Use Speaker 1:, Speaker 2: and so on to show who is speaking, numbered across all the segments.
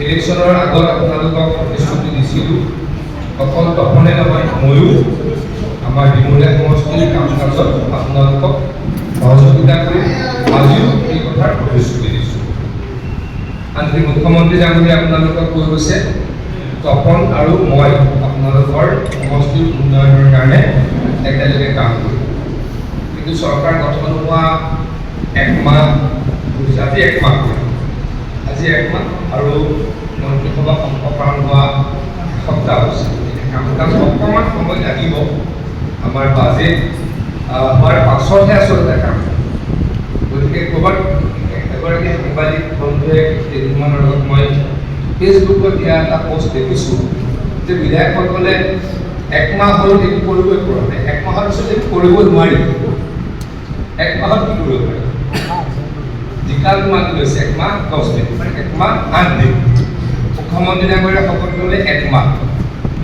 Speaker 1: ইলেকশ্যনৰ আগত আপোনালোকক প্ৰতিশ্ৰুতি দিছিলোঁ, অকল তপনে নহয় ময়ো আমাৰ ডিমলীয়া সমষ্টিৰ কাম কাজত আপোনালোকক সহযোগিতা কৰি আজিও এই কথাৰ প্ৰতিশ্ৰুতি দিছোঁ। আনকি মুখ্যমন্ত্ৰী ডাঙৰীয়াই আপোনালোকক কৈ গৈছে তপন আৰু মই আপোনালোকৰ সমষ্টিৰ উন্নয়নৰ কাৰণে একেলগে কাম কৰিম। কিন্তু চৰকাৰ গঠন হোৱা একমাহ আজি একমাহ আৰু মন্ত্ৰীসভা সম্প্ৰসাৰণ হোৱা এসপ্তাহ হৈছে। কাম কাজ অকণমান সময় লাগিব। আমাৰ বাজেট হোৱাৰ পাছতহে আচলতে কাম। গতিকে ক'ৰবাত এগৰাকী সাংবাদিক বন্ধুৱে কেইদিনমানৰ আগত মই ফেচবুকত দিয়া এটা পোষ্ট দেখিছোঁ যে বিধায়কসকলে একমাহ হ'ল একো কৰিবই পৰা নাই, একমাহৰ পিছত একো কৰিব নোৱাৰি। একমাহত কি কৰিব পাৰি? জিকাল মাহ লৈছে একমাহ 10 দিন, মানে একমাহ 8 দিন। মুখ্যমন্ত্ৰী ডাঙৰীয়াই শপত ল'লে একমাহ,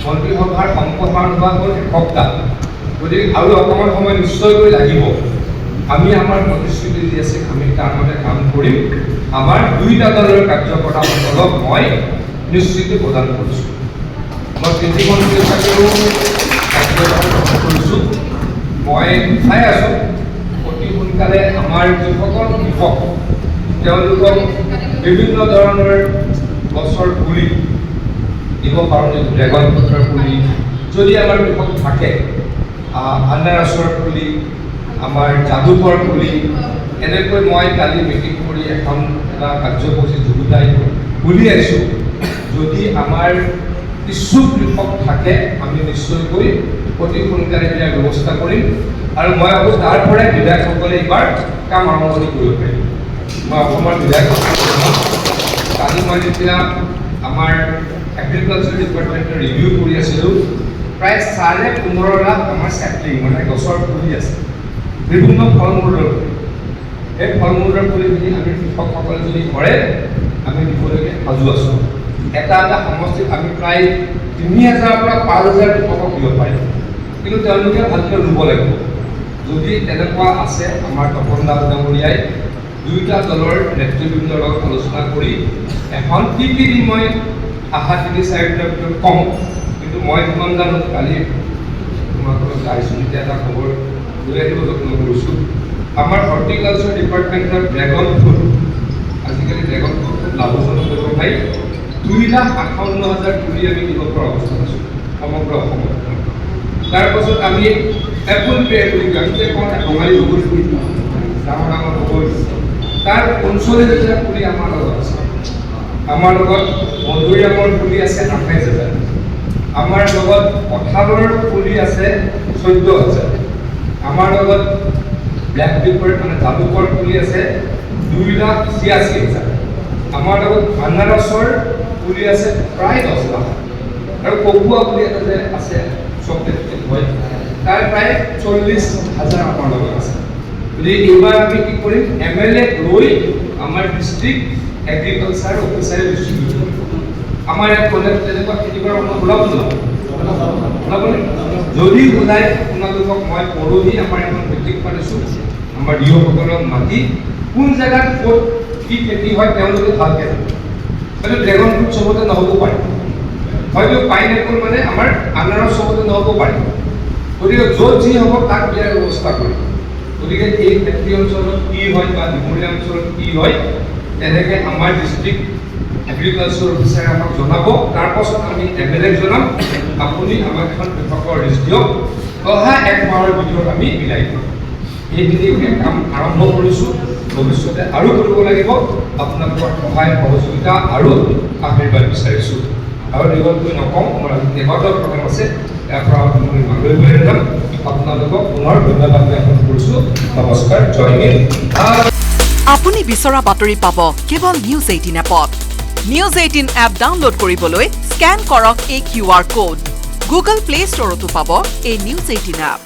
Speaker 1: মন্ত্ৰীসভাৰ সম্প্ৰসাৰণ হোৱা হ'ল এসপ্তাহ। গতিকে আৰু অকণমান সময় নিশ্চয়কৈ লাগিব। আমি আমাৰ প্ৰতিশ্ৰুতি দি আছে, আমি তাৰ মতে কাম কৰিম। আমাৰ দুইটা দলৰ কাৰ্যকৰ্তাসকলক মই নিশ্চিতি প্ৰদান কৰিছোঁ। মই কৃষিমন্ত্ৰী হিচাপেও কৰিছোঁ। মই চাই আছোঁ অতি সোনকালে আমাৰ যিসকল কৃষক তেওঁলোকক বিভিন্ন ধৰণৰ গছৰ পুলি দিব পাৰোঁ, ড্ৰেগন ফ্ৰুটৰ পুলি যদি আমাৰ কৃষক থাকে, আনাৰসৰ পুলি, আমাৰ যাদুকৰ পুলি, এনেকৈ মই কালি মিটিং কৰি এটা কাৰ্যসূচী যুগুতাই উলিয়াইছোঁ। যদি আমাৰ কিছু কৃষক থাকে আমি নিশ্চয়কৈ অতি সোনকালে ইয়াৰ ব্যৱস্থা কৰিম আৰু মই ভাবোঁ তাৰ পৰাই বিধায়কসকলে এইবাৰ কাম আৰম্ভণি কৰিব পাৰিম। মই অসমৰ বিধায়কসকলক কালি মই যেতিয়া আমাৰ এগ্ৰিকালচাৰ ডিপাৰ্টমেণ্টৰ ৰিভিউ কৰি আছিলোঁ, প্ৰায় 15.5 লাখ আমাৰ চেপলিং মানে গছৰ পুলি আছে, বিভিন্ন ফল মূলৰ পুলি। এই ফল মূলৰ পুলিখিনি আমি কৃষকসকলে যদি কৰে আমি দিবলৈকে সাজু আছোঁ। এটা সমষ্টিত আমি প্ৰায় 3000 পৰা 5000 কৃষকক দিব পাৰিম, কিন্তু তেওঁলোকে ভালকৈ ৰুব লাগিব। যদি তেনেকুৱা আছে, আমাৰ তপন দাস ডাঙৰীয়াই দুয়োটা দলৰ নেতৃবৃন্দৰ লগত আলোচনা কৰি এখন কি দিম মই আশা 3-4 দিনৰ ভিতৰত কম। কিন্তু মই যিমান জানো কালি তোমালোকক গাইছোঁ এতিয়া এটা খবৰ উলিয়াই দিব যত্ন কৰিছোঁ। আমাৰ হৰ্টিকালচাৰ ডিপাৰ্টমেণ্টৰ ড্ৰেগন ফ্ৰুট, আজিকালি ড্ৰেগন ফ্ৰুট খুব লাভজনক ব্যৱসায়ী, 2,58,000 পুলি আমি দিব পৰা অৱস্থাত আছোঁ সমগ্ৰ অসমত। তাৰপাছত আমি এপল পেয়াৰ বুলি আমি যে কওঁ বঙালী বগৰী পুলি, ডাঙৰ ডাঙৰ বগৰী, তাৰ 45,000 পুলি আমাৰ লগত আছে। আমাৰ লগত মধুৰিআমৰ পুলি আছে 28,000। আমাৰ লগত কঁঠালৰ পুলি আছে 14,000। আমাৰ লগত ব্লেক পেপাৰ মানে জালুকৰ পুলি আছে 2,86,000। আমাৰ লগত আনাৰসৰ পুলি আছে প্ৰায় 10 লাখ। আৰু ককোৱা পুলি এটা যে আছে চকলেট হয়, তাৰ প্ৰায় 40,000 আমাৰ লগত আছে। গতিকে এইবাৰ আমি কি কৰিম, MLA লৈ আমাৰ ডিষ্ট্ৰিক্ট এগ্ৰিকালচাৰ অফিচাৰে ডিষ্ট্ৰিবিউট কৰিম। আমাৰ ইয়াত ক'লে তেনেকুৱা খেতি কৰা মানুহ ওলাবনে? যদি ওলাই আপোনালোকক মই পৰহি আমাৰ এখন মিটিং পাতিছোঁ, আমাৰ ডিঅ'সকলক মাতি কোন জেগাত ক'ত কি খেতি হয় তেওঁলোকে ভালকৈ জানে। হয়তো ড্ৰেগন ফ্ৰুট চবতে নহ'ব পাৰে, হয়তো পাইনএপল মানে আমাৰ আনাৰস চবতে নহ'ব পাৰে। গতিকে য'ত যি হ'ব তাক দিয়াৰ ব্যৱস্থা কৰিম। গতিকে এই খেতি অঞ্চলত কি হয় বা ডিমলীয়া অঞ্চলত কি হয় তেনেকৈ আমাৰ ডিষ্ট্ৰিক্ট এগ্ৰিকালচাৰ অফিচাৰে আমাক জনাব। তাৰপাছত আমি MLAক জনাম, আপুনি আমাক এখন কৃষকৰ লিষ্ট দিয়ক, অহা 1 মাহৰ ভিতৰত আমি মিলাই দিম। এইখিনি কাম আৰম্ভ কৰিছোঁ, ভৱিষ্যতে আৰু কৰিব লাগিব। আপোনালোকৰ সহায় সহযোগিতা আৰু আশীৰ্বাদ বিচাৰিছোঁ। আৰু দীঘলকৈ নকওঁ, আমাৰ কেইবাটাও প্ৰগ্ৰাম আছে, ইয়াৰ পৰা মই মালৈ যাম। আপোনালোকক পুনৰ ধন্যবাদ জ্ঞাপন কৰিছোঁ। নমস্কাৰ, জয় হিন্দ।
Speaker 2: আপুনি বিচৰা বাতৰি পাব কেৱল নিউজ 18 এপত। নিউজ 18 এপ ডাউনলোড কৰিবলৈ স্কেন কৰক এই QR কোড। গুগল প্লে ষ্টৰতো পাব এই নিউজ 18 এপ।